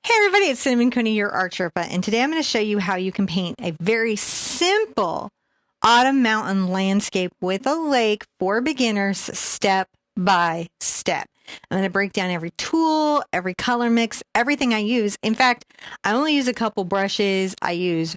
Hey everybody, it's Cinnamon Coney, your Art Sherpa, and today I'm going to show you how you can paint a very simple autumn mountain landscape with a lake for beginners, step by step. I'm going to break down every tool, every color mix, everything I use. In fact, I only use a couple brushes. I use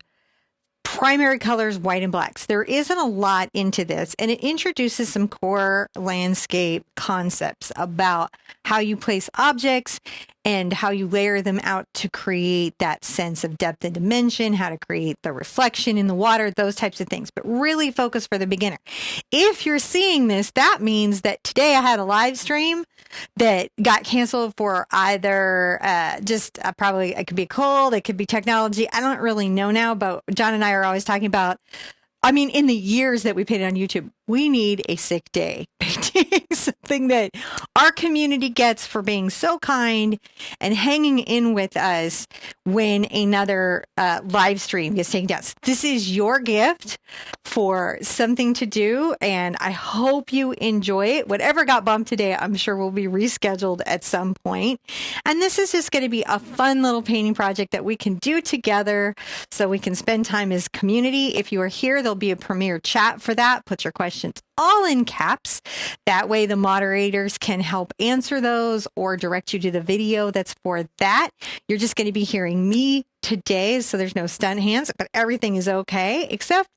primary colors, white and blacks. There isn't a lot into this, and it introduces some core landscape concepts about how you place objects and how you layer them out to create that sense of depth and dimension, how to create the reflection in the water, those types of things, but really focus for the beginner. If you're seeing this, that means that today I had a live stream that got canceled for either probably it could be cold, it could be technology. I don't really know now, but John and I are always talking about, in the years that we painted on YouTube, we need a sick day painting, something that our community gets for being so kind and hanging in with us when another live stream gets taken down. So this is your gift for something to do, and I hope you enjoy it. Whatever got bumped today, I'm sure will be rescheduled at some point. And this is just going to be a fun little painting project that we can do together so we can spend time as community. If you are here, there'll be a premiere chat for that. Put your questions all in caps. That way the moderators can help answer those or direct you to the video that's for that. You're just going to be hearing me today, so there's no stunt hands, but everything is okay except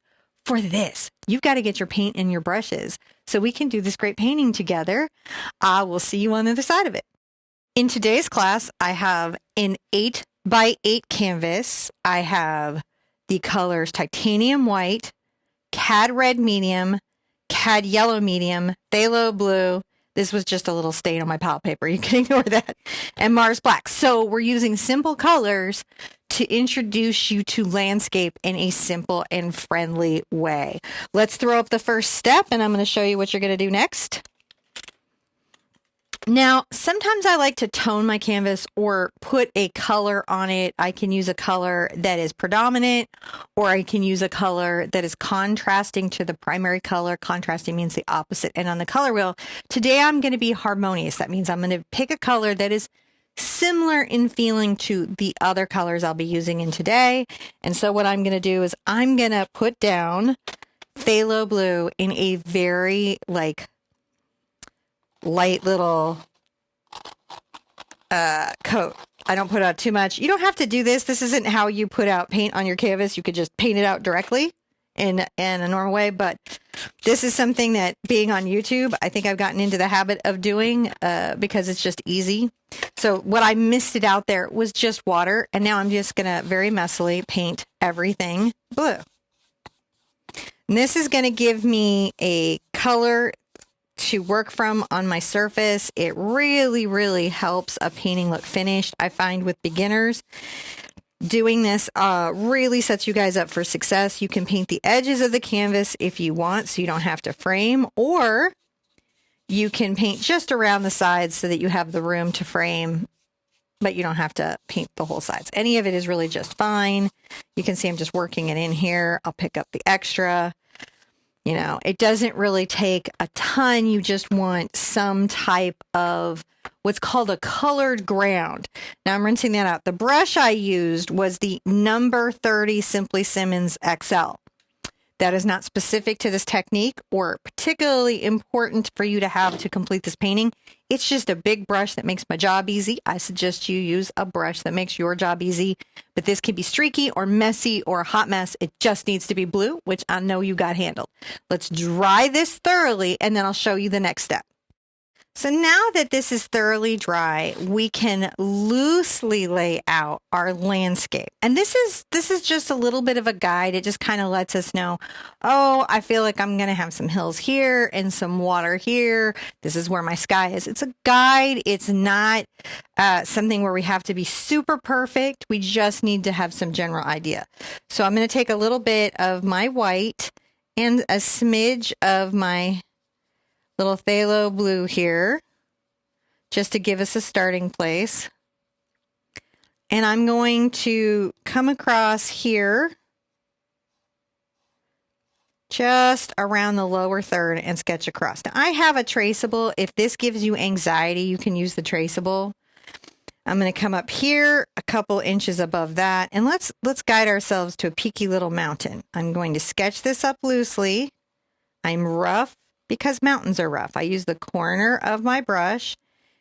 for this. You've got to get your paint and your brushes so we can do this great painting together. I will see you on the other side of it. In today's class, I have an 8x8 canvas. I have the colors titanium white, cad red medium, cad yellow medium, phthalo blue. This was just a little stain on my palette paper. You can ignore that. And Mars black. So we're using simple colors to introduce you to landscape in a simple and friendly way. Let's throw up the first step, and I'm going to show you what you're going to do next. Now, sometimes I like to tone my canvas or put a color on it. I can use a color that is predominant, or I can use a color that is contrasting to the primary color. Contrasting means the opposite. And on the color wheel, today I'm going to be harmonious. That means I'm going to pick a color that is similar in feeling to the other colors I'll be using in today. And so what I'm going to do is I'm going to put down phthalo blue in a very light little coat. I don't put out too much. You don't have to do this. This isn't how you put out paint on your canvas. You could just paint it out directly in a normal way, but this is something that, being on YouTube, I think I've gotten into the habit of doing because it's just easy. So what I misted out there was just water, and now I'm just gonna very messily paint everything blue. And this is gonna give me a color to work from on my surface. It really, really helps a painting look finished. I find with beginners, doing this really sets you guys up for success. You can paint the edges of the canvas if you want, so you don't have to frame, or you can paint just around the sides so that you have the room to frame, but you don't have to paint the whole sides. Any of it is really just fine. You can see I'm just working it in here. I'll pick up the extra. You know, it doesn't really take a ton. You just want some type of what's called a colored ground. Now I'm rinsing that out. The brush I used was the number 30 Simply Simmons XL. That is not specific to this technique or particularly important for you to have to complete this painting. It's just a big brush that makes my job easy. I suggest you use a brush that makes your job easy, but this can be streaky or messy or a hot mess. It just needs to be blue, which I know you got handled. Let's dry this thoroughly, and then I'll show you the next step. So now that this is thoroughly dry, we can loosely lay out our landscape. And this is just a little bit of a guide. It just kind of lets us know, oh, I feel like I'm going to have some hills here and some water here. This is where my sky is. It's a guide. It's not something where we have to be super perfect. We just need to have some general idea. So I'm going to take a little bit of my white and a smidge of my little phthalo blue here, just to give us a starting place. And I'm going to come across here, just around the lower third, and sketch across. Now I have a traceable. If this gives you anxiety, you can use the traceable. I'm going to come up here a couple inches above that. And let's guide ourselves to a peaky little mountain. I'm going to sketch this up loosely. I'm rough because mountains are rough. I use the corner of my brush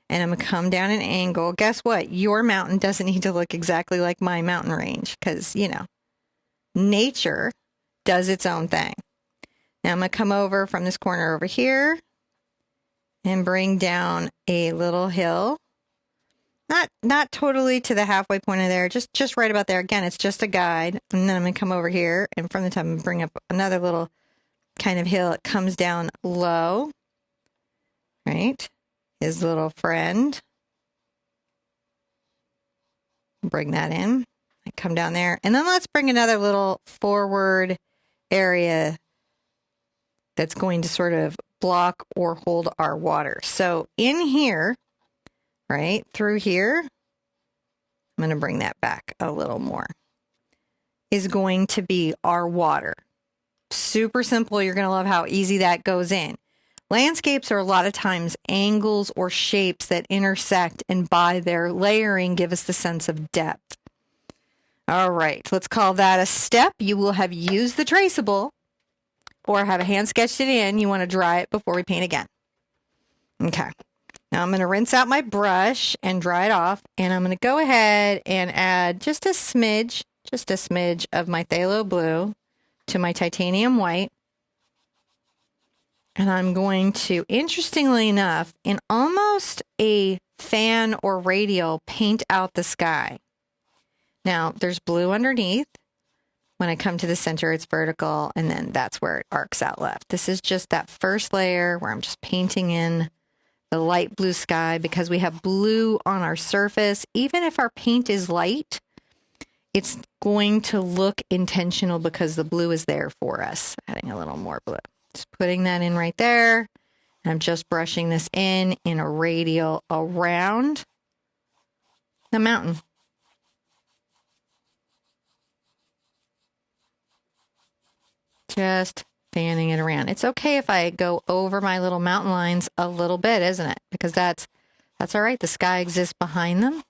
and I'm going to come down an angle. Guess what? Your mountain doesn't need to look exactly like my mountain range because, you know, nature does its own thing. Now I'm going to come over from this corner over here and bring down a little hill. Not totally to the halfway point of there, just right about there. Again, it's just a guide. And then I'm going to come over here and from the top I'm going to bring up another little kind of hill. It comes down low, right? His little friend. Bring that in. I come down there. And then let's bring another little forward area that's going to sort of block or hold our water. So in here, right through here, I'm going to bring that back a little more, is going to be our water. Super simple. You're going to love how easy that goes in. Landscapes are a lot of times angles or shapes that intersect and by their layering give us the sense of depth. All right, let's call that a step. You will have used the traceable or have a hand sketched it in. You want to dry it before we paint again. Okay, now I'm going to rinse out my brush and dry it off, and I'm going to go ahead and add just a smidge of my phthalo blue to my titanium white. And I'm going to, interestingly enough, in almost a fan or radial, paint out the sky. Now, there's blue underneath. When I come to the center, it's vertical, and then that's where it arcs out left. This is just that first layer where I'm just painting in the light blue sky because we have blue on our surface. Even if our paint is light, it's going to look intentional because the blue is there for us. Adding a little more blue. Just putting that in right there. And I'm just brushing this in a radial around the mountain. Just fanning it around. It's okay if I go over my little mountain lines a little bit, isn't it? Because that's all right. The sky exists behind them.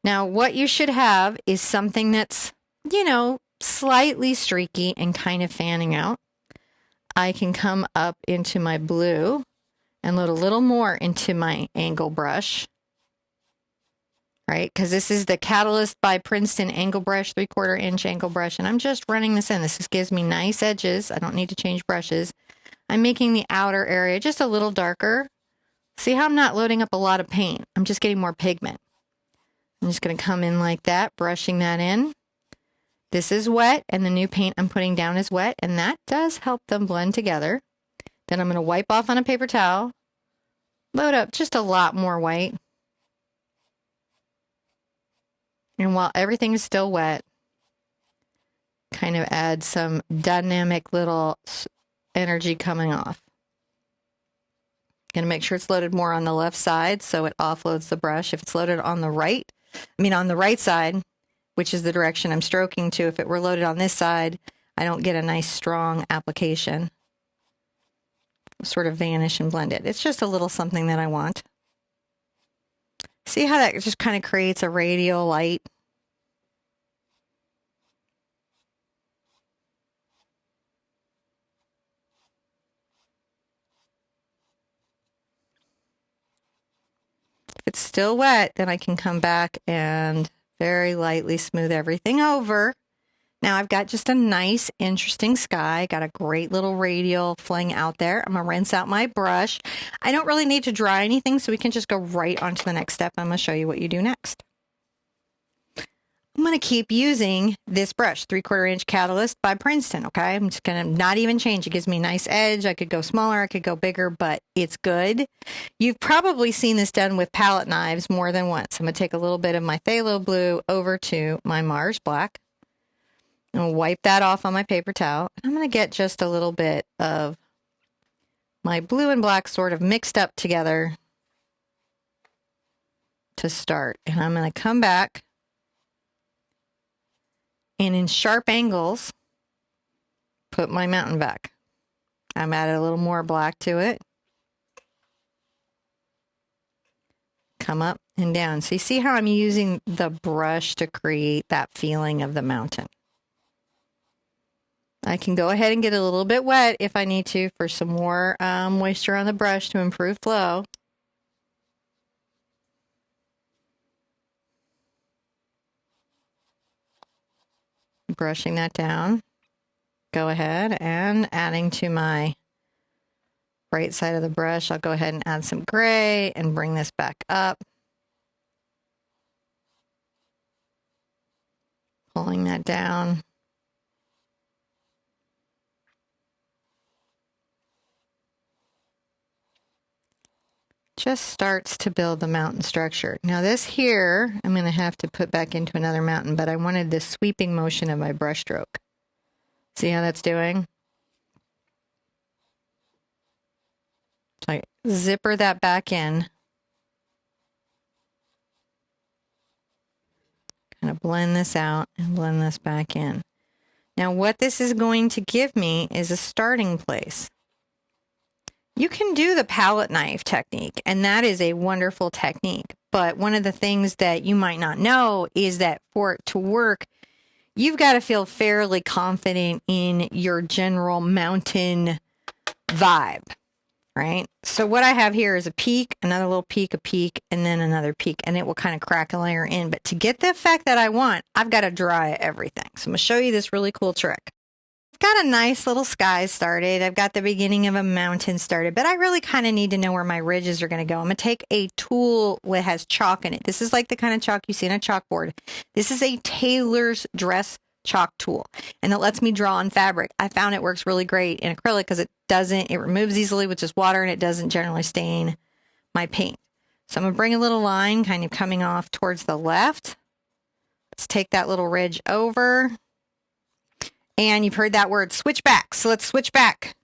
Now, what you should have is something that's, you know, slightly streaky and kind of fanning out. I can come up into my blue and load a little more into my angle brush, right? Because this is the Catalyst by Princeton angle brush, 3/4 inch angle brush, and I'm just running this in. This just gives me nice edges. I don't need to change brushes. I'm making the outer area just a little darker. See how I'm not loading up a lot of paint? I'm just getting more pigment. I'm just going to come in like that, brushing that in. This is wet, and the new paint I'm putting down is wet, and that does help them blend together. Then I'm going to wipe off on a paper towel, load up just a lot more white. And while everything is still wet, kind of add some dynamic little energy coming off. Going to make sure it's loaded more on the left side so it offloads the brush. If it's loaded on the right side, which is the direction I'm stroking to, if it were loaded on this side, I don't get a nice strong application. Sort of vanish and blend it. It's just a little something that I want. See how that just kind of creates a radial light? If it's still wet, then I can come back and very lightly smooth everything over. Now I've got just a nice, interesting sky. Got a great little radial fling out there. I'm going to rinse out my brush. I don't really need to dry anything, so we can just go right on to the next step. I'm going to show you what you do next. I'm going to keep using this brush, 3/4 inch Catalyst by Princeton, okay? I'm just going to not even change. It gives me a nice edge. I could go smaller, I could go bigger, but it's good. You've probably seen this done with palette knives more than once. I'm going to take a little bit of my phthalo blue over to my Mars black. I'm going to wipe that off on my paper towel. I'm going to get just a little bit of my blue and black sort of mixed up together to start. And I'm going to come back and in sharp angles, put my mountain back. I'm adding a little more black to it. Come up and down. So you see how I'm using the brush to create that feeling of the mountain. I can go ahead and get a little bit wet if I need to for some more moisture on the brush to improve flow. Brushing that down. Go ahead and adding to my right side of the brush, I'll go ahead and add some gray and bring this back up. Pulling that down. Just starts to build the mountain structure. Now this here, I'm going to have to put back into another mountain, but I wanted this sweeping motion of my brush stroke. See how that's doing? So I zipper that back in. Kind of blend this out and blend this back in. Now what this is going to give me is a starting place. You can do the palette knife technique, and that is a wonderful technique. But one of the things that you might not know is that for it to work, you've got to feel fairly confident in your general mountain vibe, right? So what I have here is a peak, another little peak, a peak, and then another peak, and it will kind of crack a layer in. But to get the effect that I want, I've got to dry everything. So I'm going to show you this really cool trick. Got a nice little sky started. I've got the beginning of a mountain started, but I really kind of need to know where my ridges are going to go. I'm going to take a tool that has chalk in it. This is like the kind of chalk you see on a chalkboard. This is a tailor's dress chalk tool, and it lets me draw on fabric. I found it works really great in acrylic because it removes easily with just water, and it doesn't generally stain my paint. So I'm going to bring a little line kind of coming off towards the left. Let's take that little ridge over. And you've heard that word, switch back. So let's switch back.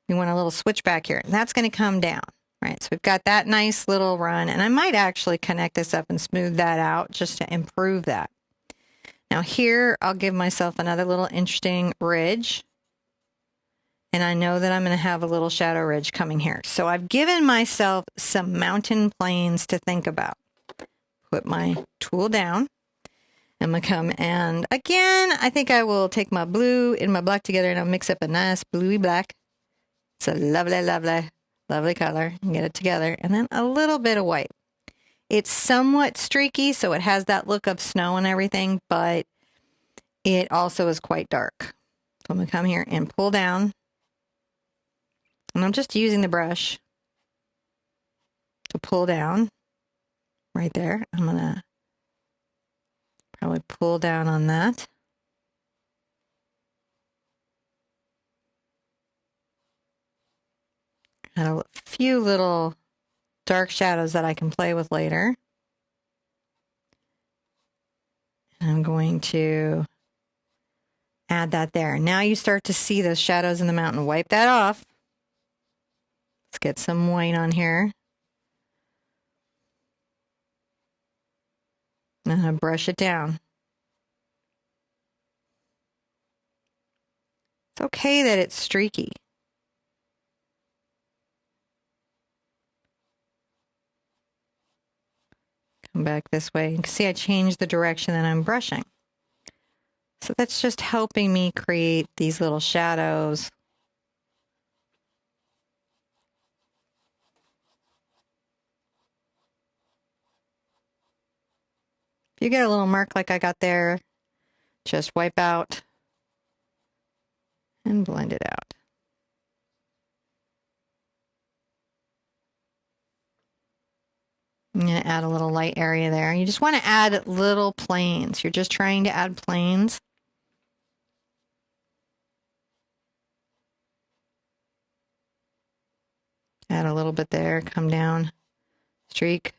We want a little switch back here. And that's going to come down, right? So we've got that nice little run. And I might actually connect this up and smooth that out just to improve that. Now here, I'll give myself another little interesting ridge. And I know that I'm going to have a little shadow ridge coming here. So I've given myself some mountain plains to think about. Put my tool down. I'm going to come and again, I think I will take my blue and my black together and I'll mix up a nice bluey black. It's a lovely, lovely, lovely color. And get it together. And then a little bit of white. It's somewhat streaky, so it has that look of snow and everything, but it also is quite dark. So I'm going to come here and pull down. And I'm just using the brush to pull down right there. I'm going to probably pull down on that. Got a few little dark shadows that I can play with later. And I'm going to add that there. Now you start to see those shadows in the mountain. Wipe that off. Let's get some white on here. And I'm going to brush it down. It's okay that it's streaky. Come back this way. You can see I changed the direction that I'm brushing. So that's just helping me create these little shadows. If you get a little mark like I got there, just wipe out and blend it out. I'm going to add a little light area there. You just want to add little planes. You're just trying to add planes. Add a little bit there, come down, streak,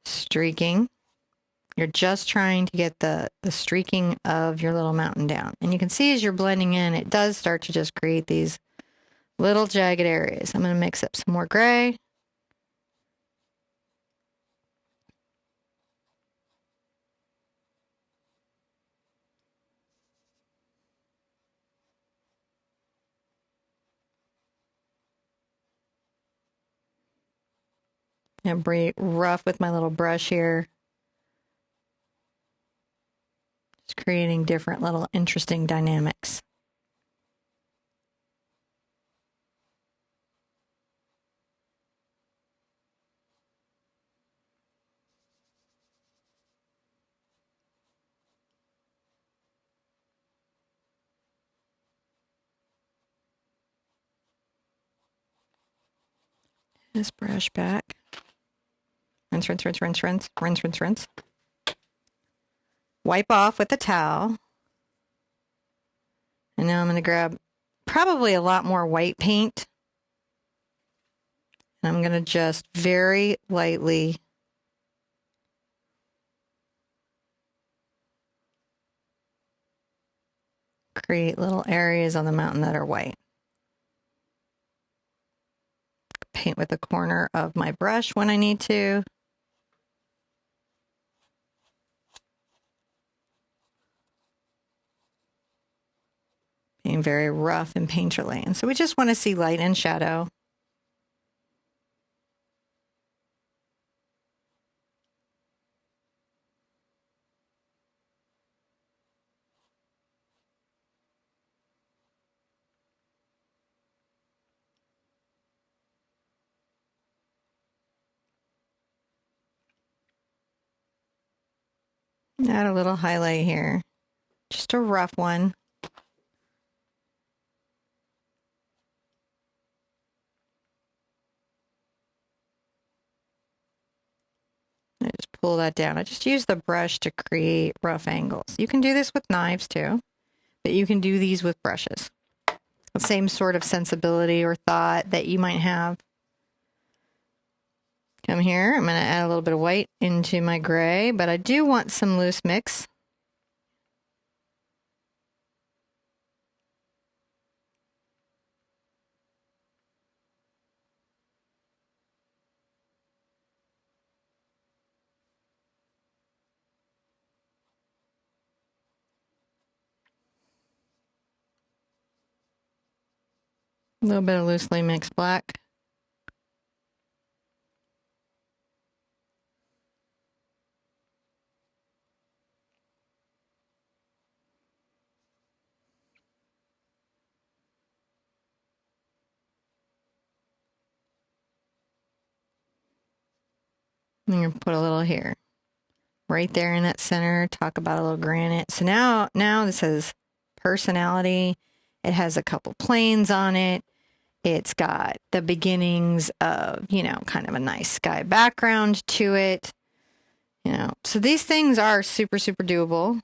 streaking. You're just trying to get the streaking of your little mountain down. And you can see as you're blending in, it does start to just create these little jagged areas. I'm going to mix up some more gray. And be rough with my little brush here. Just creating different little interesting dynamics. This brush back. Rinse, rinse, rinse, rinse, rinse, rinse, rinse, rinse. Wipe off with a towel. And now I'm going to grab probably a lot more white paint. And I'm going to just very lightly create little areas on the mountain that are white. Paint with the corner of my brush when I need to. Being very rough and painterly. And so we just want to see light and shadow. Add a little highlight here. Just a rough one. I just pull that down. I just use the brush to create rough angles. You can do this with knives too, but you can do these with brushes. The same sort of sensibility or thought that you might have. Come here, I'm going to add a little bit of white into my gray, but I do want some loose mix. A little bit of loosely mixed black. I'm going to put a little here. Right there in that center, talk about a little granite. So now this has personality. It has a couple planes on it. It's got the beginnings of, kind of a nice sky background to it. So these things are super, super doable.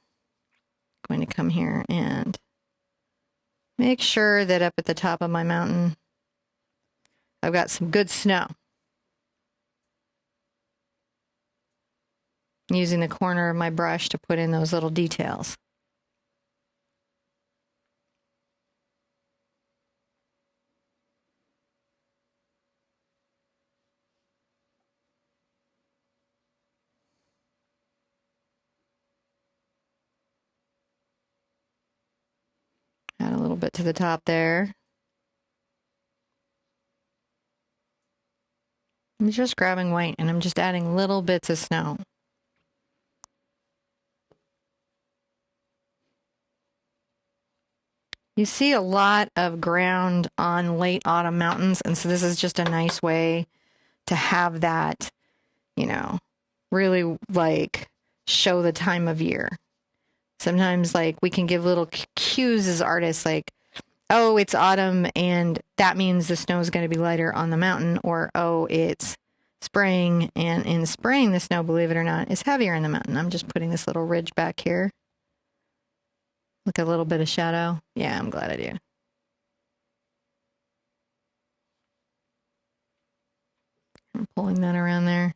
I'm going to come here and make sure that up at the top of my mountain, I've got some good snow. Using the corner of my brush to put in those little details. Add a little bit to the top there. I'm just grabbing white and I'm just adding little bits of snow. You see a lot of ground on late autumn mountains, and so this is just a nice way to have that, really show the time of year. Sometimes we can give little cues as artists, oh, it's autumn and that means the snow is going to be lighter on the mountain, or oh, it's spring and in spring the snow, believe it or not, is heavier in the mountain. I'm just putting this little ridge back here. Look, a little bit of shadow. Yeah, I'm glad I do. I'm pulling that around there.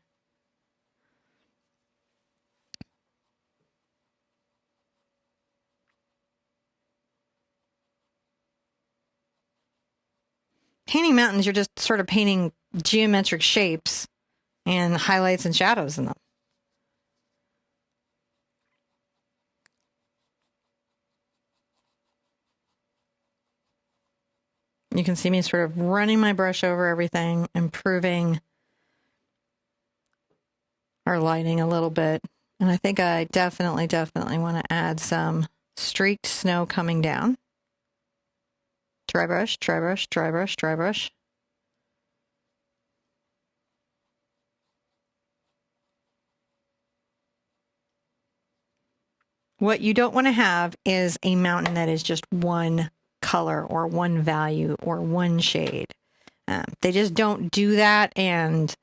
Painting mountains, you're just sort of painting geometric shapes and highlights and shadows in them. You can see me sort of running my brush over everything, improving our lighting a little bit. And I think I definitely want to add some streaked snow coming down. Dry brush, dry brush, dry brush, dry brush. What you don't want to have is a mountain that is just one color or one value or one shade. They just don't do that. And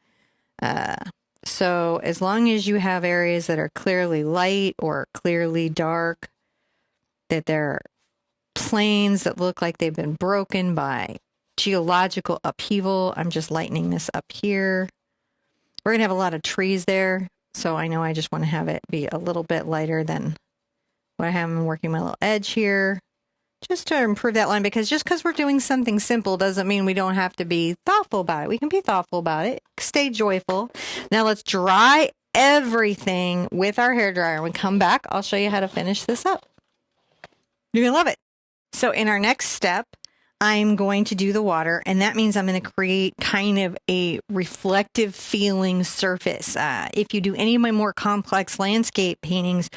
so as long as you have areas that are clearly light or clearly dark, that they're plains that look like they've been broken by geological upheaval. I'm just lightening this up here. We're going to have a lot of trees there, so I know I just want to have it be a little bit lighter than what I have. I'm working my little edge here just to improve that line, because just because we're doing something simple doesn't mean we don't have to be thoughtful about it. We can be thoughtful about it. Stay joyful. Now let's dry everything with our hairdryer. When we come back, I'll show you how to finish this up. You're going to love it. So in our next step, I'm going to do the water, and that means I'm going to create kind of a reflective feeling surface. If you do any of my more complex landscape paintings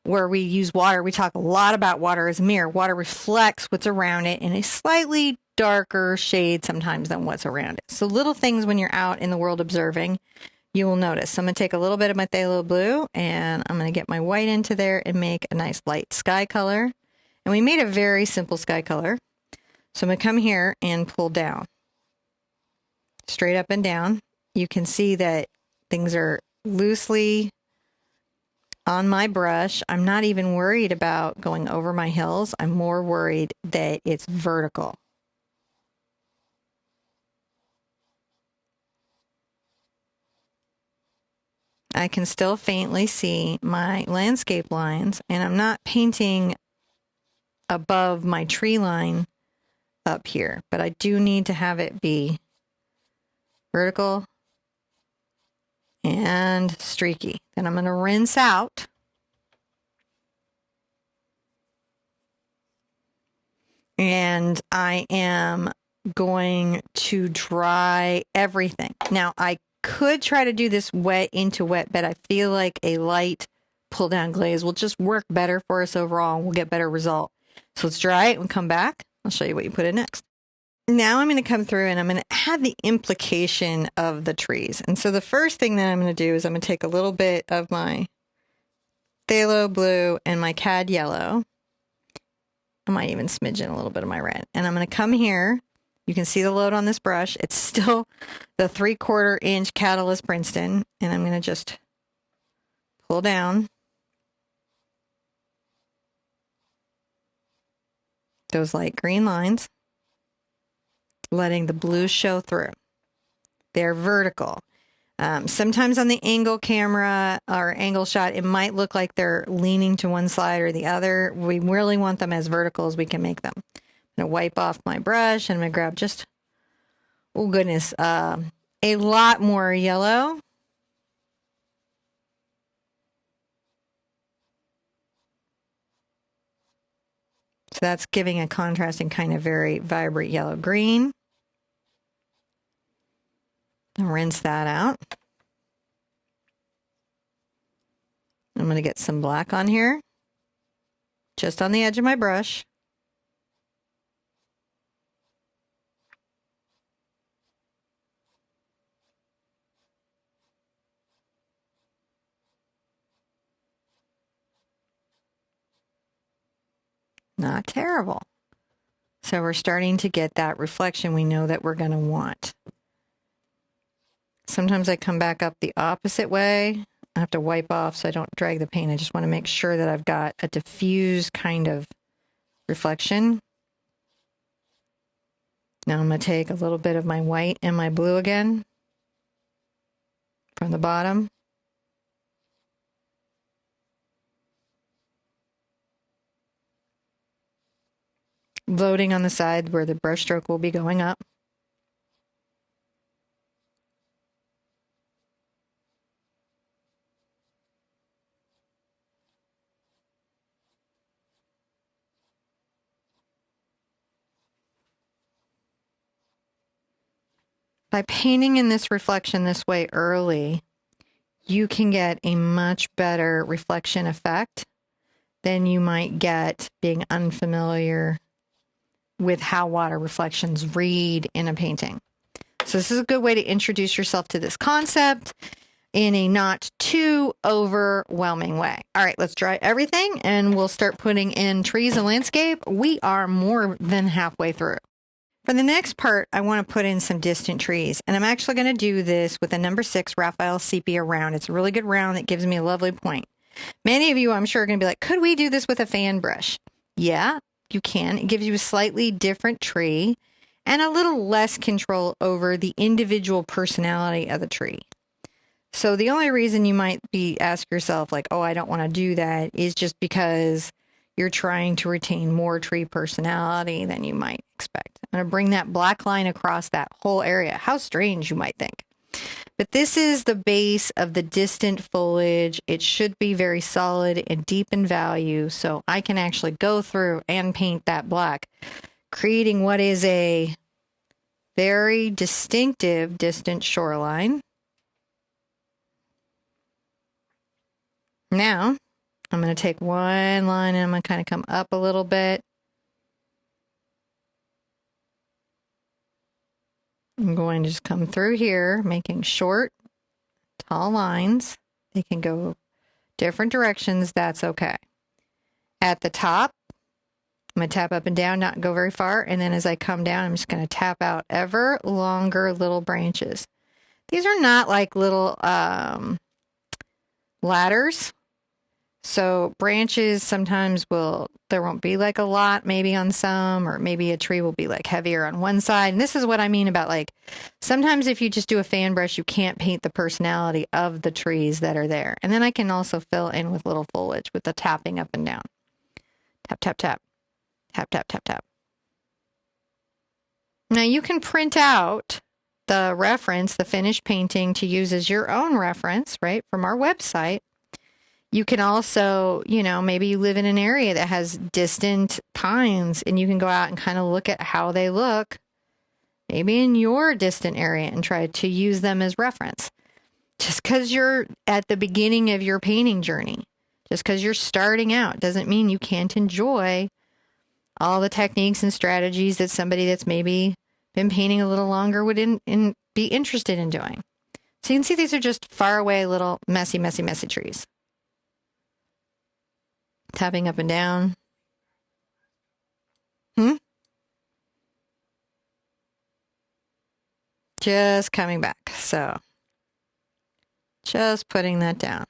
where we use water, we talk a lot about water as a mirror. Water reflects what's around it in a slightly darker shade sometimes than what's around it. So little things when you're out in the world observing, you will notice. So I'm going to take a little bit of my phthalo blue, and I'm going to get my white into there and make a nice light sky color. And we made a very simple sky color. So I'm going to come here and pull down. Straight up and down. You can see that things are loosely on my brush. I'm not even worried about going over my hills. I'm more worried that it's vertical. I can still faintly see my landscape lines, and I'm not painting above my tree line up here, but I do need to have it be vertical and streaky. Then I'm going to rinse out. And I am going to dry everything. Now, I could try to do this wet into wet, but I feel like a light pull down glaze will just work better for us overall, and we'll get better result. So let's dry it and come back. I'll show you what you put in next. Now I'm going to come through and I'm going to add the implication of the trees. And so the first thing that I'm going to do is I'm going to take a little bit of my phthalo blue and my cad yellow. I might even smidge in a little bit of my red. And I'm going to come here. You can see the load on this brush. It's still the 3/4 inch Catalyst Princeton. And I'm going to just pull down those light green lines, letting the blue show through. They're vertical. Sometimes on the angle camera or angle shot, it might look like they're leaning to one side or the other. We really want them as vertical as we can make them. I'm going to wipe off my brush, and I'm going to grab just, oh goodness, a lot more yellow. So that's giving a contrasting kind of very vibrant yellow-green. Rinse that out. I'm going to get some black on here, just on the edge of my brush. Not terrible. So we're starting to get that reflection we know that we're going to want. Sometimes I come back up the opposite way. I have to wipe off so I don't drag the paint. I just want to make sure that I've got a diffused kind of reflection. Now I'm going to take a little bit of my white and my blue again from the bottom. Loading on the side where the brush stroke will be going up. By painting in this reflection this way early, you can get a much better reflection effect than you might get being unfamiliar with how water reflections read in a painting. So this is a good way to introduce yourself to this concept in a not too overwhelming way. All right, let's dry everything and we'll start putting in trees and landscape. We are more than halfway through. For the next part, I want to put in some distant trees, and I'm actually going to do this with a number 6 Raphael Sepia round. It's a really good round that gives me a lovely point. Many of you, I'm sure, are going to be like, could we do this with a fan brush? Yeah, you can. It gives you a slightly different tree and a little less control over the individual personality of the tree. So the only reason you might be ask yourself like, oh, I don't want to do that is just because you're trying to retain more tree personality than you might expect. I'm going to bring that black line across that whole area. How strange, you might think. But this is the base of the distant foliage. It should be very solid and deep in value, so I can actually go through and paint that black, creating what is a very distinctive distant shoreline. Now, I'm going to take one line and I'm going to kind of come up a little bit. I'm going to just come through here, making short, tall lines. They can go different directions. That's okay. At the top, I'm going to tap up and down, not go very far. And then as I come down, I'm just going to tap out ever longer little branches. These are not like little ladders. So branches sometimes there won't be like a lot maybe on some, or maybe a tree will be like heavier on one side. And this is what I mean about like, sometimes if you just do a fan brush, you can't paint the personality of the trees that are there. And then I can also fill in with little foliage with the tapping up and down. Tap, tap, tap, tap, tap, tap, tap. Now you can print out the reference, the finished painting, to use as your own reference, right, from our website. You can also, maybe you live in an area that has distant pines and you can go out and kind of look at how they look, maybe in your distant area, and try to use them as reference. Just because you're at the beginning of your painting journey, just because you're starting out, doesn't mean you can't enjoy all the techniques and strategies that somebody that's maybe been painting a little longer would be interested in doing. So you can see these are just far away little messy, messy, messy trees. Tapping up and down. Just coming back. So just putting that down.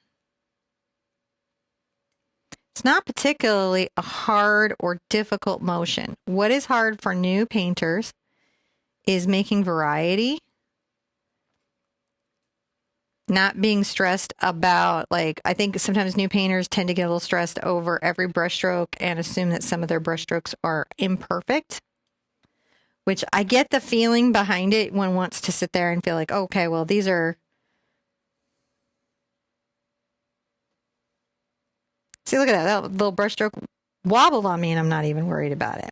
It's not particularly a hard or difficult motion. What is hard for new painters is making variety. Not being stressed about, like, I think sometimes new painters tend to get a little stressed over every brushstroke and assume that some of their brushstrokes are imperfect, which I get the feeling behind it. One wants to sit there and feel like, okay, well, these are, see, look at that little brushstroke wobbled on me and I'm not even worried about it.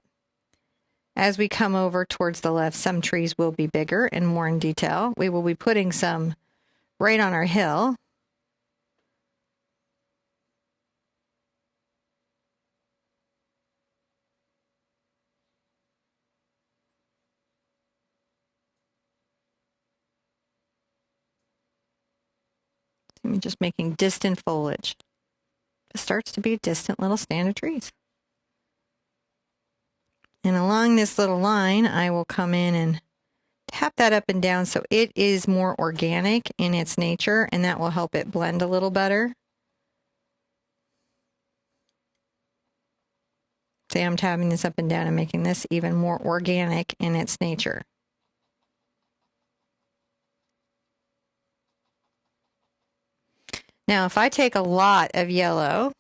As we come over towards the left, some trees will be bigger and more in detail. We will be putting some right on our hill. I'm just making distant foliage. It starts to be distant little stand of trees. And along this little line, I will come in and tap that up and down so it is more organic in its nature, and that will help it blend a little better. See, I'm tapping this up and down and making this even more organic in its nature. Now, if I take a lot of yellow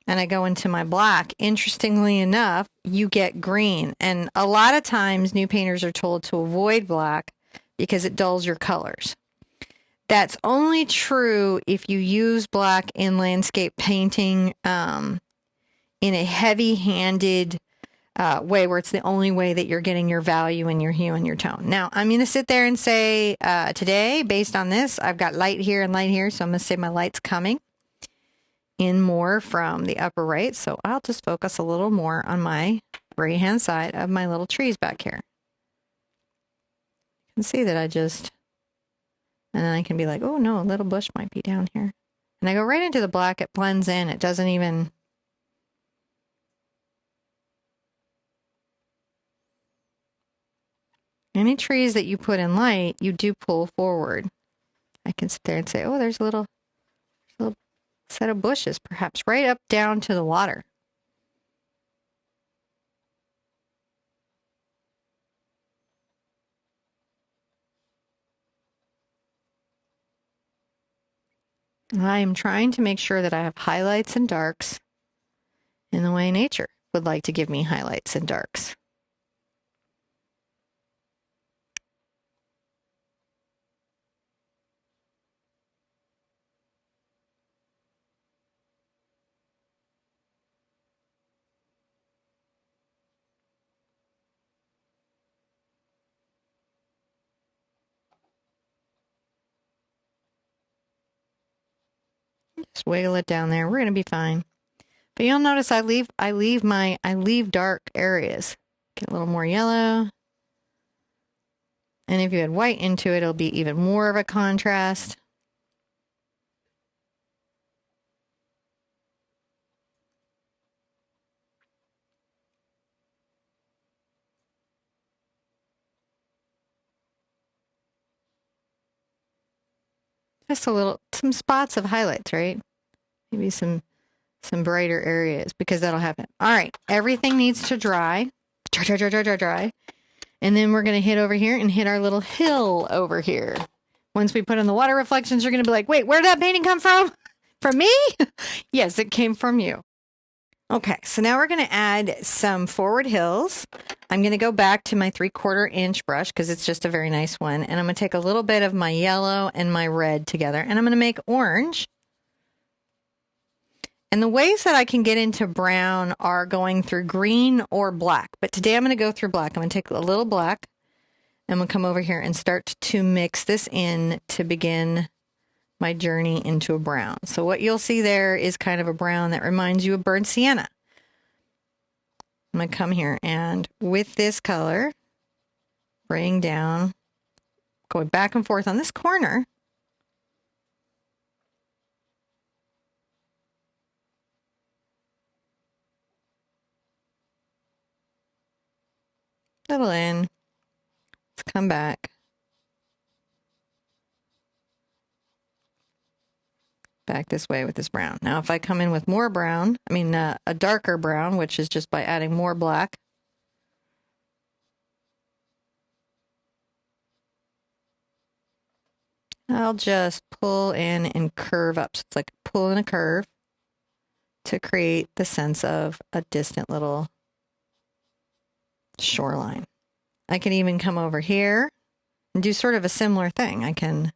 and I go into my black, interestingly enough, you get green. And a lot of times new painters are told to avoid black because it dulls your colors. That's only true if you use black in landscape painting in a heavy-handed way where it's the only way that you're getting your value and your hue and your tone. Now, I'm going to sit there and say, today, based on this, I've got light here and light here, so I'm going to say my light's coming in more from the upper right, so I'll just focus a little more on my right-hand side of my little trees back here. You can see that and then I can be like, oh no, a little bush might be down here. And I go right into the black, it blends in, it doesn't even... Any trees that you put in light, you do pull forward. I can sit there and say, oh, there's a little set of bushes, perhaps right up down to the water. I am trying to make sure that I have highlights and darks in the way nature would like to give me highlights and darks. Just wiggle it down there. We're going to be fine. But you'll notice I leave dark areas. Get a little more yellow. And if you add white into it, it'll be even more of a contrast. Just some spots of highlights, right? Maybe some brighter areas, because that'll happen. All right, everything needs to dry. Dry. And then we're going to hit over here and hit our little hill over here. Once we put in the water reflections, you're going to be like, wait, where did that painting come from? From me? Yes, it came from you. Okay, so now we're going to add some forward hills. I'm going to go back to my 3/4 inch brush because it's just a very nice one. And I'm going to take a little bit of my yellow and my red together, and I'm going to make orange. And the ways that I can get into brown are going through green or black. But today I'm going to go through black. I'm going to take a little black. I'm going to come over here and start to mix this in to begin my journey into a brown. So what you'll see there is kind of a brown that reminds you of burnt sienna. I'm going to come here and with this color, bring down, going back and forth on this corner. Little in. Let's come back. Back this way with this brown. Now if I come in with more brown, a darker brown, which is just by adding more black. I'll just pull in and curve up. So it's like pulling a curve to create the sense of a distant little shoreline. I can even come over here and do sort of a similar thing. I can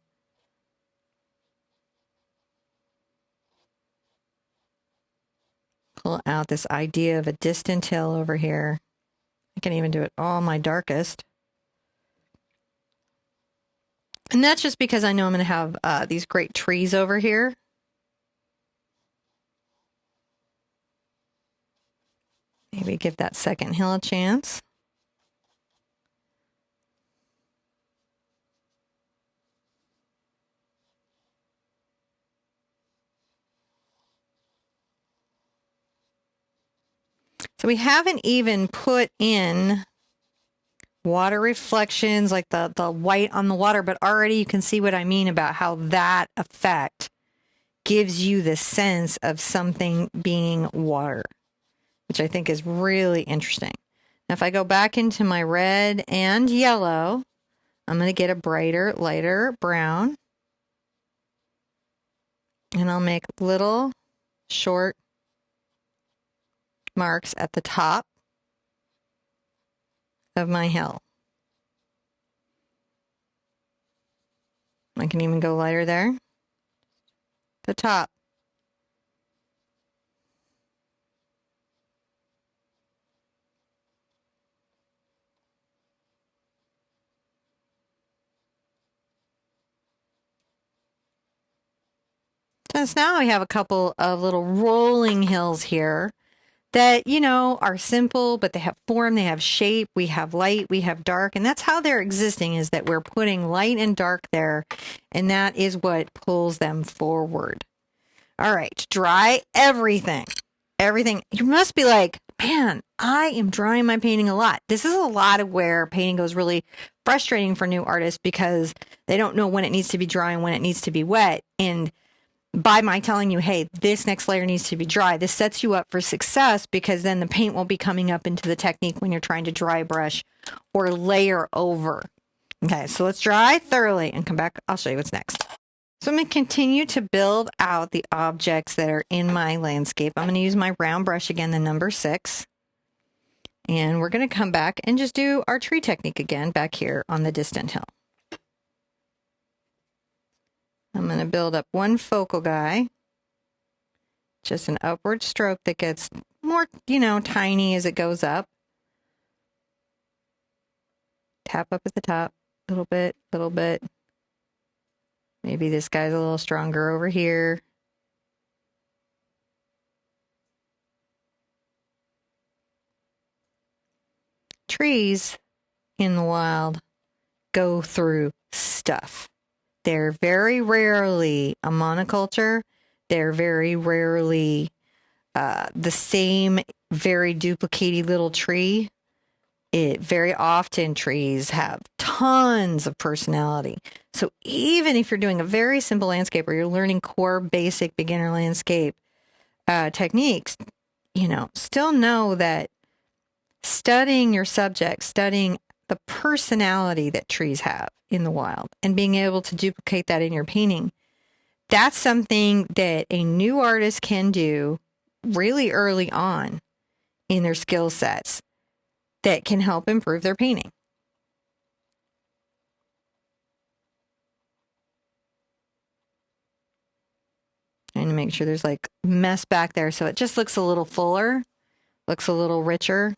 pull out this idea of a distant hill over here. I can even do it all my darkest. And that's just because I know I'm going to have these great trees over here. Maybe give that second hill a chance. So we haven't even put in water reflections, like the white on the water, but already you can see what I mean about how that effect gives you the sense of something being water, which I think is really interesting. Now, if I go back into my red and yellow, I'm going to get a brighter, lighter brown. And I'll make little short marks at the top of my hill. I can even go lighter there. The top. Since now I have a couple of little rolling hills here that, you know, are simple, but they have form, they have shape, we have light, we have dark, and that's how they're existing, is that we're putting light and dark there, and that is what pulls them forward. All right, dry everything. Everything. You must be like, man, I am drying my painting a lot. This is a lot of where painting goes really frustrating for new artists because they don't know when it needs to be dry and when it needs to be wet. And by my telling you, hey, this next layer needs to be dry, this sets you up for success, because then the paint won't be coming up into the technique when you're trying to dry brush or layer over. Okay, so let's dry thoroughly and come back. I'll show you what's next. So I'm going to continue to build out the objects that are in my landscape. I'm going to use my round brush again, the number 6. And we're going to come back and just do our tree technique again back here on the distant hill. I'm going to build up one focal guy, just an upward stroke that gets more, you know, tiny as it goes up. Tap up at the top, little bit, little bit. Maybe this guy's a little stronger over here. Trees in the wild go through stuff. They're very rarely a monoculture. They're very rarely the same very duplicated little tree. Very often trees have tons of personality. So even if you're doing a very simple landscape or you're learning core basic beginner landscape techniques, you know, still know that studying your subject, studying the personality that trees have in the wild and being able to duplicate that in your painting, that's something that a new artist can do really early on in their skill sets that can help improve their painting. And to make sure there's like mess back there so it just looks a little fuller, looks a little richer.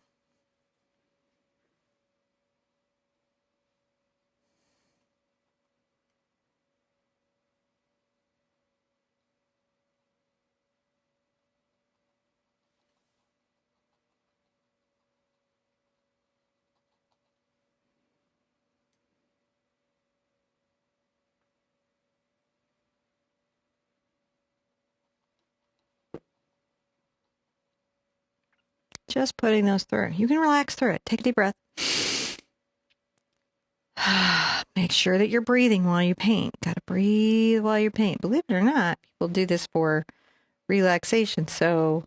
Just putting those through. You can relax through it. Take a deep breath. Make sure that you're breathing while you paint. Got to breathe while you paint. Believe it or not, people do this for relaxation. So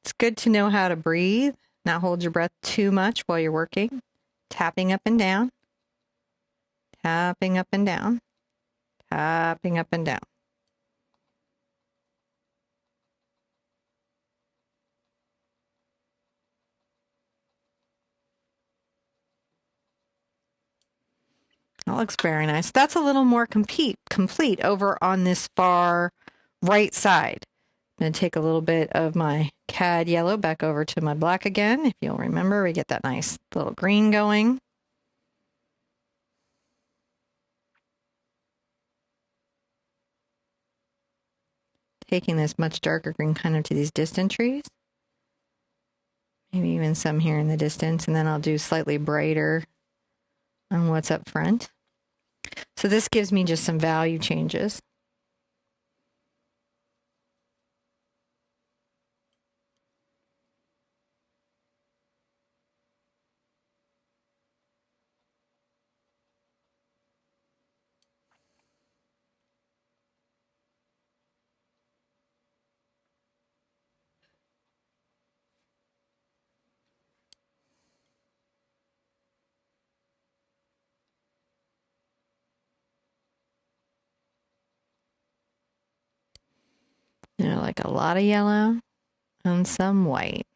it's good to know how to breathe, not hold your breath too much while you're working. Tapping up and down. Tapping up and down. Tapping up and down. That looks very nice. That's a little more complete over on this far right side. I'm going to take a little bit of my cad yellow back over to my black again. If you'll remember, we get that nice little green going. Taking this much darker green kind of to these distant trees. Maybe even some here in the distance, and then I'll do slightly brighter on what's up front. So this gives me just some value changes. You know, like a lot of yellow and some white.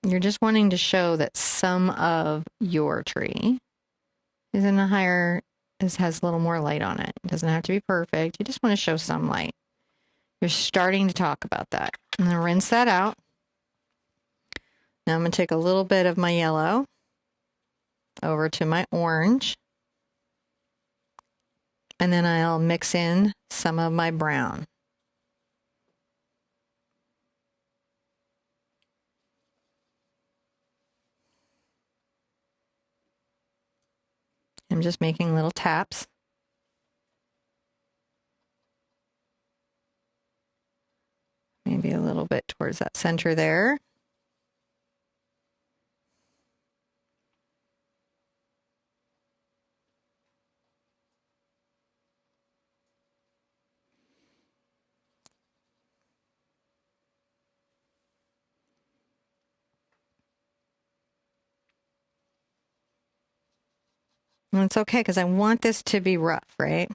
You're just wanting to show that some of your tree is in a higher, has a little more light on it. It doesn't have to be perfect. You just want to show some light. You're starting to talk about that. I'm going to rinse that out. Now I'm going to take a little bit of my yellow over to my orange. And then I'll mix in some of my brown. I'm just making little taps. Maybe a little bit towards that center there. And it's okay because I want this to be rough, right?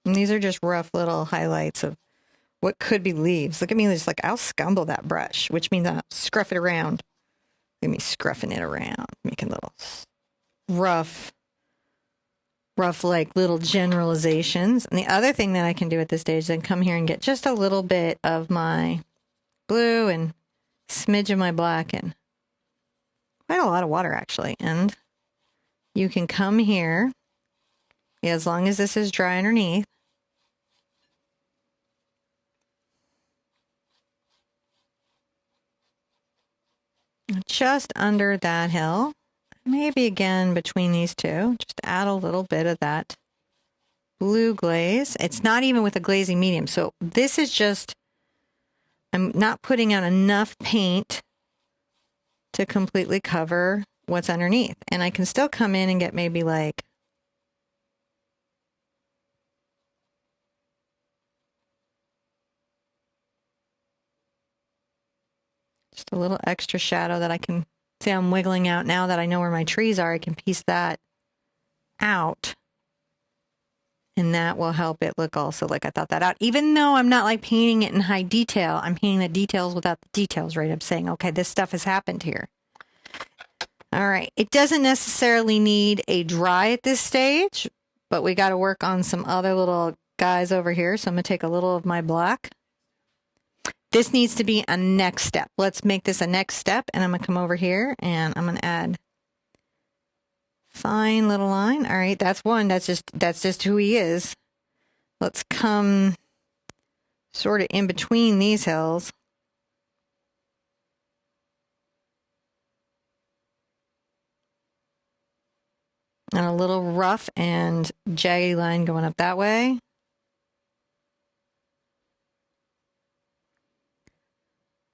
And these are just rough little highlights of what could be leaves. Look at me, just like I'll scumble that brush, which means I'll scruff it around. Look at me scruffing it around, making little rough like little generalizations. And the other thing that I can do at this stage is then come here and get just a little bit of my blue and smidge of my black and quite a lot of water actually. And you can come here, as long as this is dry underneath, just under that hill, maybe again between these two, just add a little bit of that blue glaze. It's not even with a glazing medium. So this is just, I'm not putting on enough paint to completely cover what's underneath. And I can still come in and get maybe like just a little extra shadow that I can see. I'm wiggling out now that I know where my trees are. I can piece that out. And that will help it look also like I thought that out. Even though I'm not like painting it in high detail, I'm painting the details without the details, right? I'm saying, okay, this stuff has happened here. All right. It doesn't necessarily need a dry at this stage, but we got to work on some other little guys over here. So I'm going to take a little of my black. This needs to be a next step. Let's make this a next step. And I'm going to come over here and I'm going to add fine little line. All right, that's one. That's just who he is. Let's come sort of in between these hills. And a little rough and jaggedy line going up that way.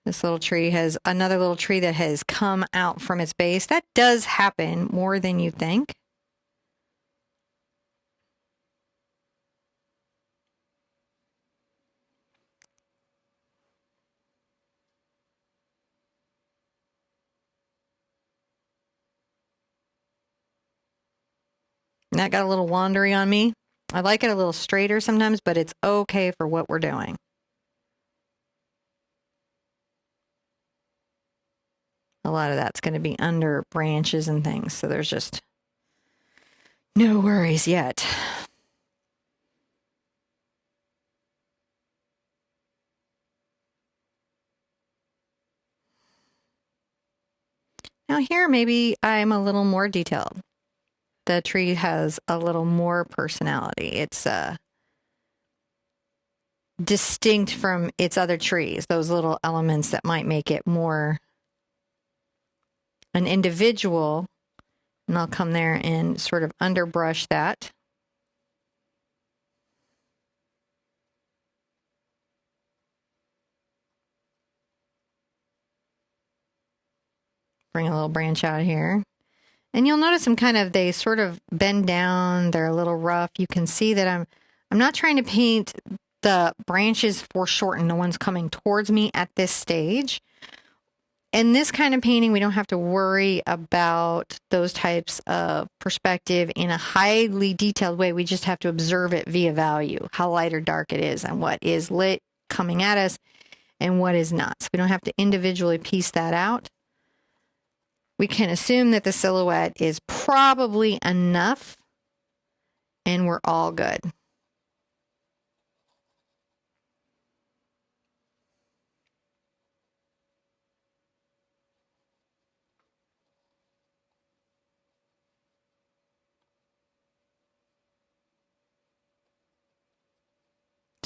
This little tree has another little tree that has come out from its base. That does happen more than you think. And that got a little wandery on me. I like it a little straighter sometimes, but it's okay for what we're doing. A lot of that's going to be under branches and things, so there's just no worries yet. Now here, maybe I'm a little more detailed. The tree has a little more personality. It's distinct from its other trees, those little elements that might make it more an individual. And I'll come there and sort of underbrush that. Bring a little branch out here. And you'll notice they sort of bend down. They're a little rough. You can see that I'm not trying to paint the branches foreshorten, the ones coming towards me at this stage. In this kind of painting, we don't have to worry about those types of perspective in a highly detailed way. We just have to observe it via value, how light or dark it is, and what is lit coming at us and what is not. So we don't have to individually piece that out. We can assume that the silhouette is probably enough, and we're all good.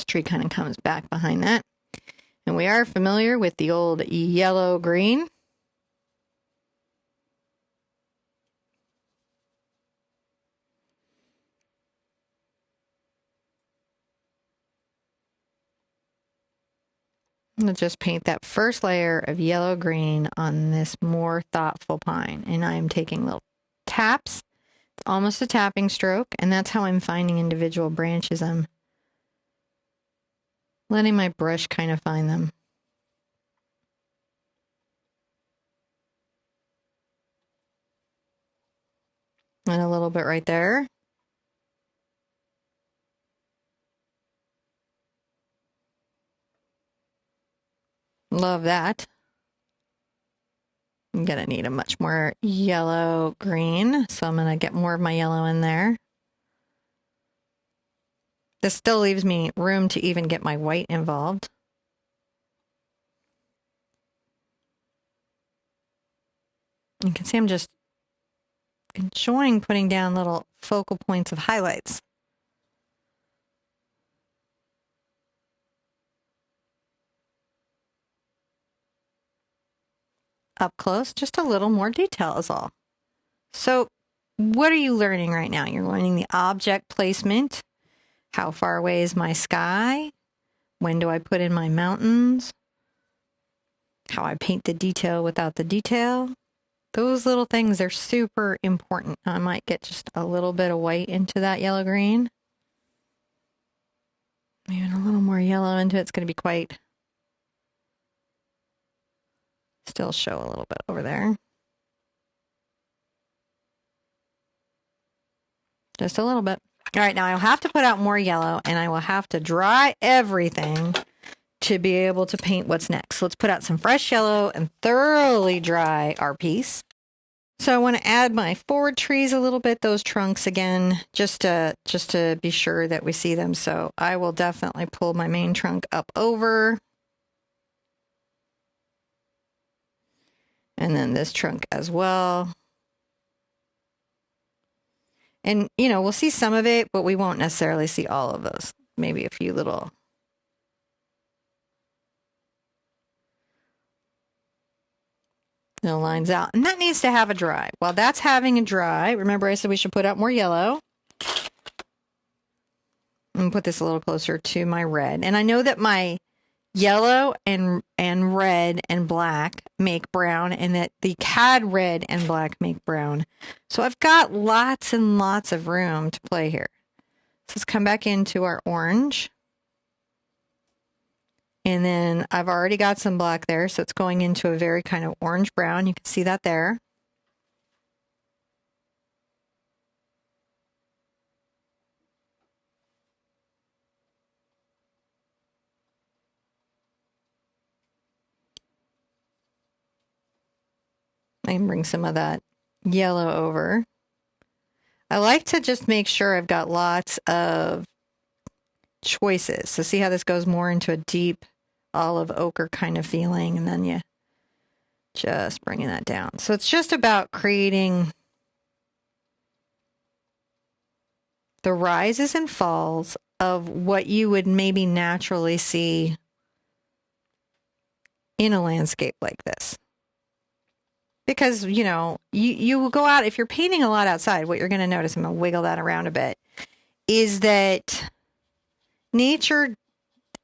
This tree kind of comes back behind that. And we are familiar with the old yellow-green. I'm going to just paint that first layer of yellow-green on this more thoughtful pine. And I'm taking little taps. It's almost a tapping stroke. And that's how I'm finding individual branches. I'm letting my brush kind of find them. And a little bit right there. Love that. I'm going to need a much more yellow green, so I'm going to get more of my yellow in there. This still leaves me room to even get my white involved. You can see I'm just enjoying putting down little focal points of highlights. Up close, just a little more detail is all. So what are you learning right now? You're learning the object placement. How far away is my sky? When do I put in my mountains? How I paint the detail without the detail. Those little things are super important. I might get just a little bit of white into that yellow-green. Even a little more yellow into it. It's going to be quite... Still show a little bit over there. Just a little bit. All right, now I'll have to put out more yellow, and I will have to dry everything to be able to paint what's next. So let's put out some fresh yellow and thoroughly dry our piece. So I want to add my forward trees a little bit, those trunks again, just to be sure that we see them. So I will definitely pull my main trunk up over. And then this trunk as well. And, you know, we'll see some of it, but we won't necessarily see all of those. Maybe a few little lines out. And that needs to have a dry. While that's having a dry, remember I said we should put out more yellow. I'm going to put this a little closer to my red. And I know that my yellow and red and black make brown, and that the cad red and black make brown. So I've got lots and lots of room to play here. So let's come back into our orange. And then I've already got some black there, so it's going into a very kind of orange brown. You can see that there. I can bring some of that yellow over. I like to just make sure I've got lots of choices. So see how this goes more into a deep olive ochre kind of feeling, and then you just bringing that down. So it's just about creating the rises and falls of what you would maybe naturally see in a landscape like this. Because, you know, you will go out, if you're painting a lot outside, what you're going to notice, I'm going to wiggle that around a bit, is that nature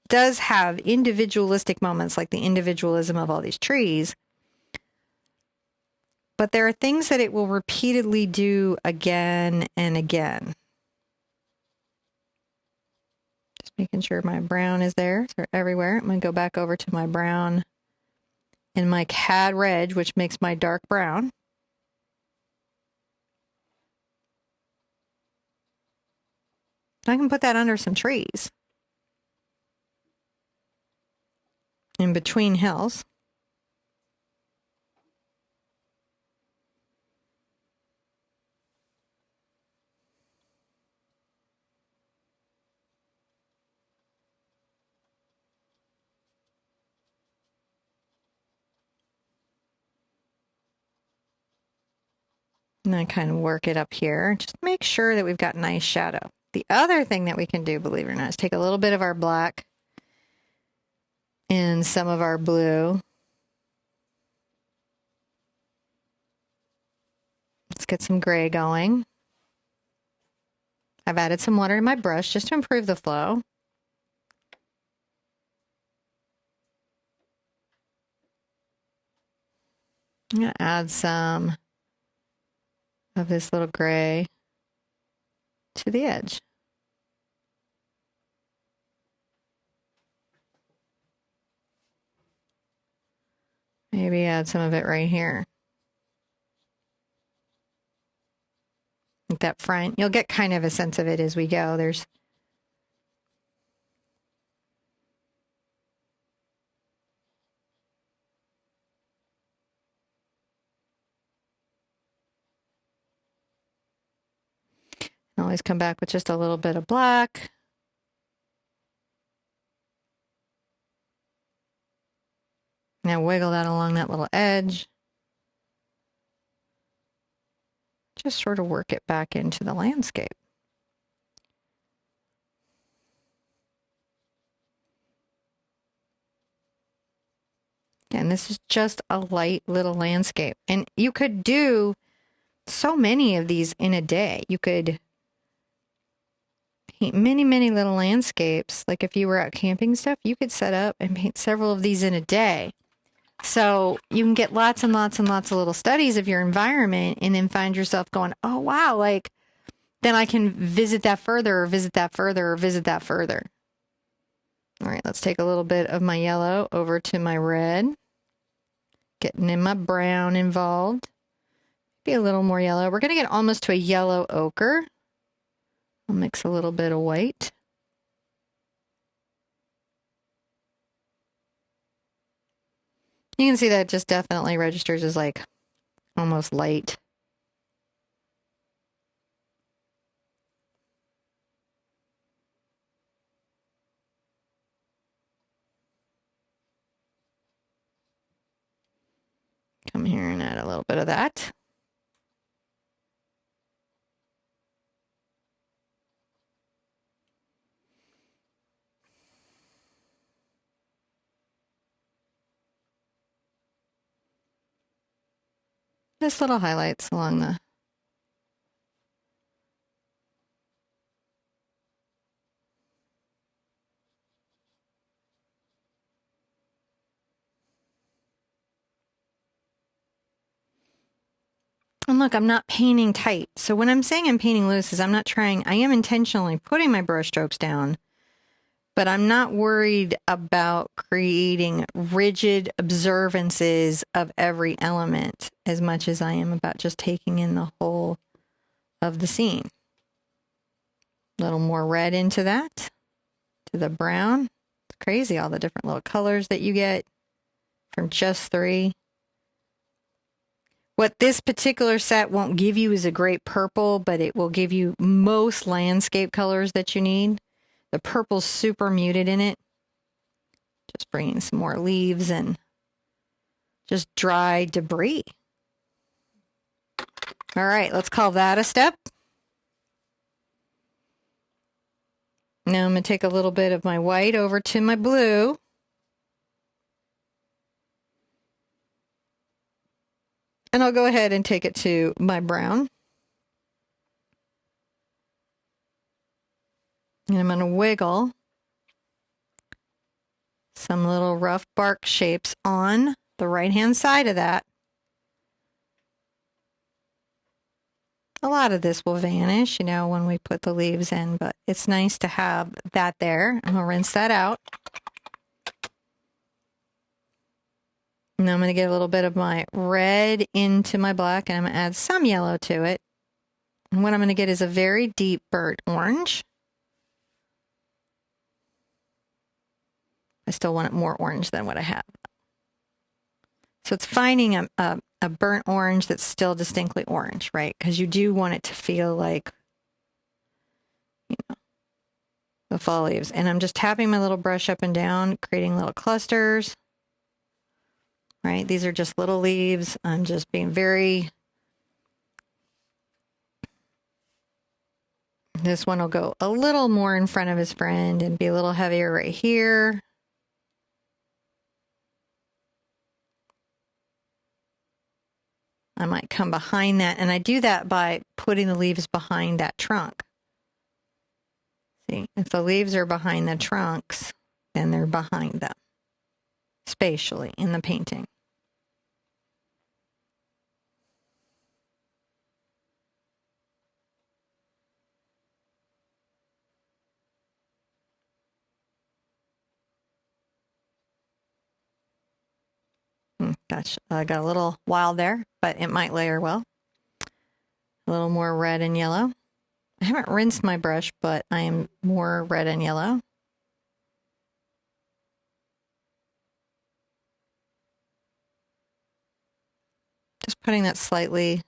does have individualistic moments, like the individualism of all these trees. But there are things that it will repeatedly do again and again. Just making sure my brown is there, so everywhere. I'm going to go back over to my brown and my cad red, which makes my dark brown. I can put that under some trees in between hills. And I kind of work it up here. Just make sure that we've got nice shadow. The other thing that we can do, believe it or not, is take a little bit of our black and some of our blue. Let's get some gray going. I've added some water in my brush just to improve the flow. I'm going to add some of this little gray to the edge. Maybe add some of it right here. Like that front. You'll get kind of a sense of it as we go. There's always come back with just a little bit of black. Now wiggle that along that little edge. Just sort of work it back into the landscape. And this is just a light little landscape. And you could do so many of these in a day. You could paint many, many little landscapes. Like if you were out camping stuff, you could set up and paint several of these in a day. So you can get lots and lots and lots of little studies of your environment and then find yourself going, oh, wow, like then I can visit that further or visit that further or visit that further. All right, let's take a little bit of my yellow over to my red. Getting in my brown involved. Be a little more yellow. We're going to get almost to a yellow ochre. I'll mix a little bit of white. You can see that it just definitely registers as like almost light. Come here and add a little bit of that. Just little highlights along the and look, I'm not painting tight. So when I'm saying I'm painting loose is I am intentionally putting my brush strokes down, but I'm not worried about creating rigid observances of every element as much as I am about just taking in the whole of the scene. A little more red into that, to the brown. It's crazy all the different little colors that you get from just 3. What this particular set won't give you is a great purple, but it will give you most landscape colors that you need. The purple's super muted in it. Just bringing some more leaves and just dry debris. All right, let's call that a step. Now I'm going to take a little bit of my white over to my blue. And I'll go ahead and take it to my brown. And I'm going to wiggle some little rough bark shapes on the right-hand side of that. A lot of this will vanish, when we put the leaves in, but it's nice to have that there. I'm going to rinse that out. Now I'm going to get a little bit of my red into my black, and I'm going to add some yellow to it. And what I'm going to get is a very deep burnt orange. I still want it more orange than what I have. So it's finding a burnt orange that's still distinctly orange, right? Because you do want it to feel like, the fall leaves. And I'm just tapping my little brush up and down, creating little clusters. Right? These are just little leaves. I'm just being very This one will go a little more in front of his friend and be a little heavier right here. I might come behind that, and I do that by putting the leaves behind that trunk. See, if the leaves are behind the trunks, then they're behind them, spatially in the painting. Gosh, I got a little wild there, but it might layer well. A little more red and yellow. I haven't rinsed my brush, but I am more red and yellow. Just putting that slightly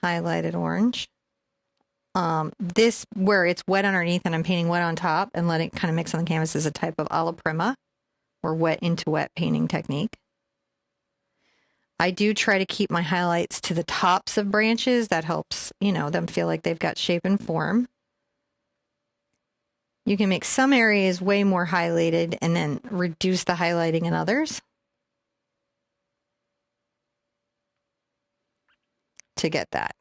highlighted orange. This, where it's wet underneath and I'm painting wet on top and letting it kind of mix on the canvas, is a type of alla prima, or wet into wet painting technique. I do try to keep my highlights to the tops of branches. That helps, you know, them feel like they've got shape and form. You can make some areas way more highlighted and then reduce the highlighting in others to get that.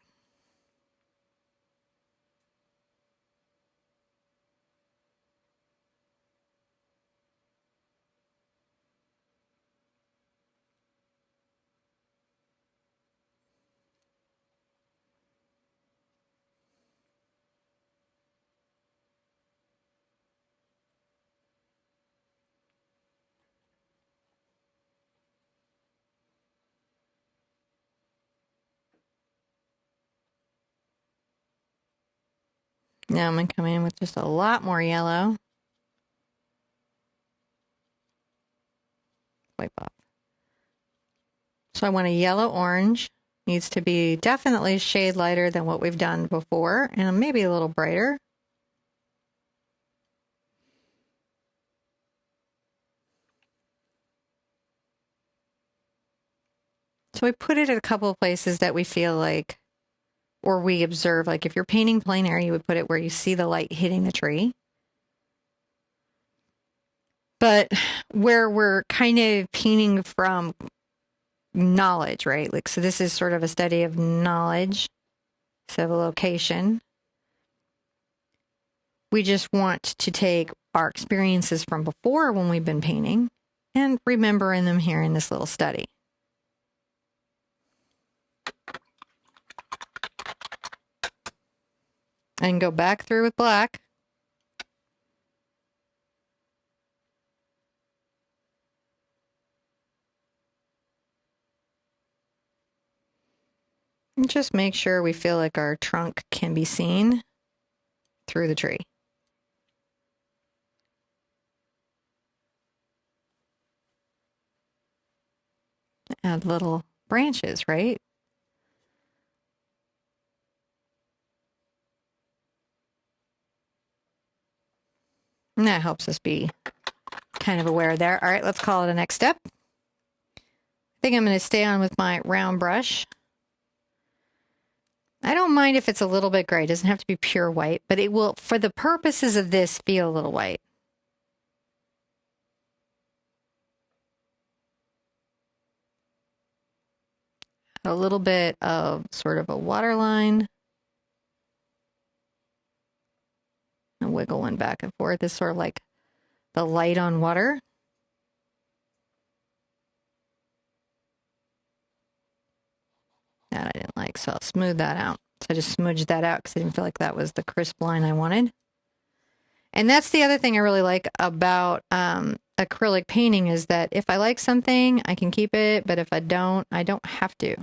Now I'm going to come in with just a lot more yellow. Wipe off. So I want a yellow-orange. Needs to be definitely a shade lighter than what we've done before, and maybe a little brighter. So we put it at a couple of places that we feel like, or we observe, like if you're painting plein air, you would put it where you see the light hitting the tree. But where we're kind of painting from knowledge, right? Like, so this is sort of a study of knowledge, so of a location. We just want to take our experiences from before when we've been painting and remembering them here in this little study. And go back through with black. And just make sure we feel like our trunk can be seen through the tree. Add little branches, right? And that helps us be kind of aware there. All right, let's call it a next step. I think I'm going to stay on with my round brush. I don't mind if it's a little bit gray. It doesn't have to be pure white, but it will, for the purposes of this, feel a little white. A little bit of sort of a water line. And wiggle one back and forth. It's sort of like the light on water. That I didn't like, so I'll smooth that out. So I just smudged that out because I didn't feel like that was the crisp line I wanted. And that's the other thing I really like about acrylic painting, is that if I like something, I can keep it, but if I don't have to.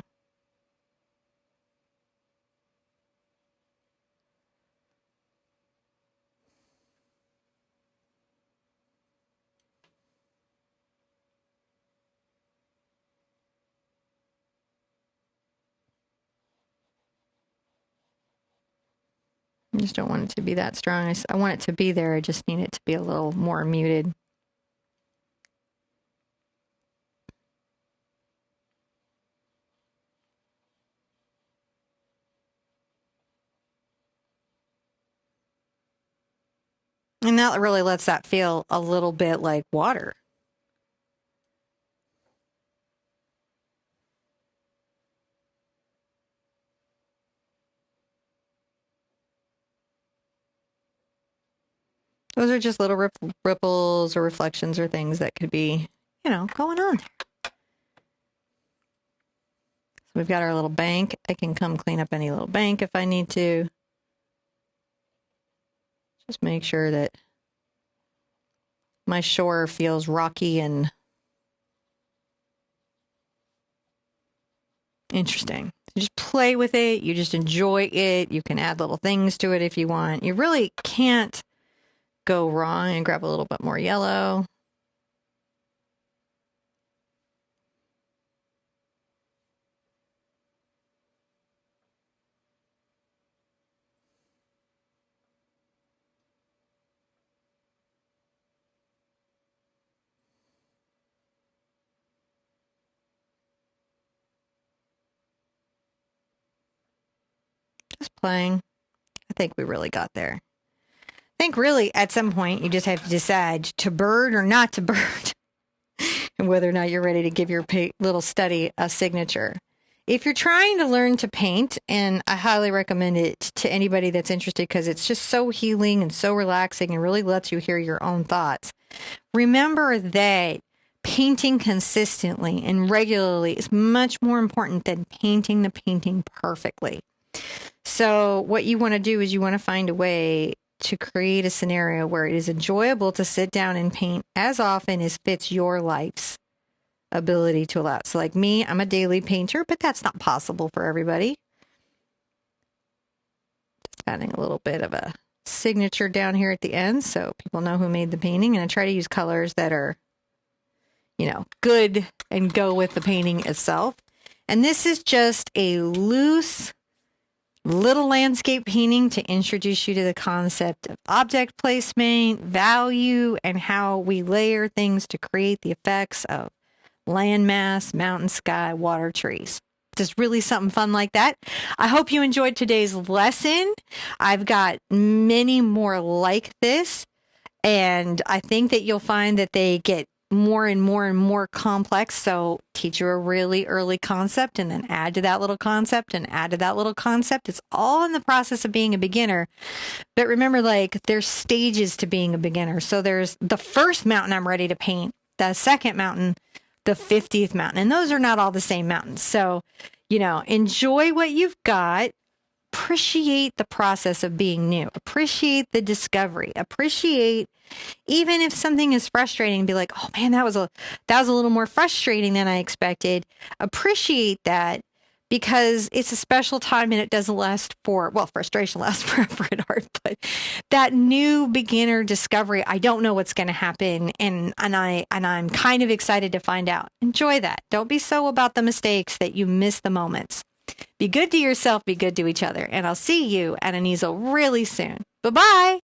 I just don't want it to be that strong. I want it to be there. I just need it to be a little more muted. And that really lets that feel a little bit like water. Those are just little ripples or reflections or things that could be, going on. So we've got our little bank. I can come clean up any little bank if I need to. Just make sure that my shore feels rocky and interesting. You just play with it. You just enjoy it. You can add little things to it if you want. You really can't go wrong. And grab a little bit more yellow. Just playing. I think we really got there. I think really at some point you just have to decide to bird or not to bird. And whether or not you're ready to give your little study a signature. If you're trying to learn to paint, and I highly recommend it to anybody that's interested because it's just so healing and so relaxing and really lets you hear your own thoughts. Remember that painting consistently and regularly is much more important than painting the painting perfectly. So what you want to do is you want to find a way to create a scenario where it is enjoyable to sit down and paint as often as fits your life's ability to allow. So like me, I'm a daily painter, but that's not possible for everybody. Just adding a little bit of a signature down here at the end so people know who made the painting. And I try to use colors that are, good and go with the painting itself. And this is just a loose little landscape painting to introduce you to the concept of object placement, value, and how we layer things to create the effects of landmass, mountain, sky, water, trees. Just really something fun like that. I hope you enjoyed today's lesson. I've got many more like this, and I think that you'll find that they get more and more and more complex. So teach you a really early concept and then add to that little concept and add to that little concept. It's all in the process of being a beginner. But remember, there's stages to being a beginner. So there's the first mountain I'm ready to paint, the second mountain, the 50th mountain. And those are not all the same mountains. So, enjoy what you've got. Appreciate the process of being new. Appreciate the discovery. Appreciate even if something is frustrating, be like, oh man, that was a little more frustrating than I expected. Appreciate that because it's a special time and it doesn't last frustration lasts forever in art, but that new beginner discovery, I don't know what's going to happen. And I'm kind of excited to find out. Enjoy that. Don't be so about the mistakes that you miss the moments. Be good to yourself, be good to each other. And I'll see you at an easel really soon. Bye-bye.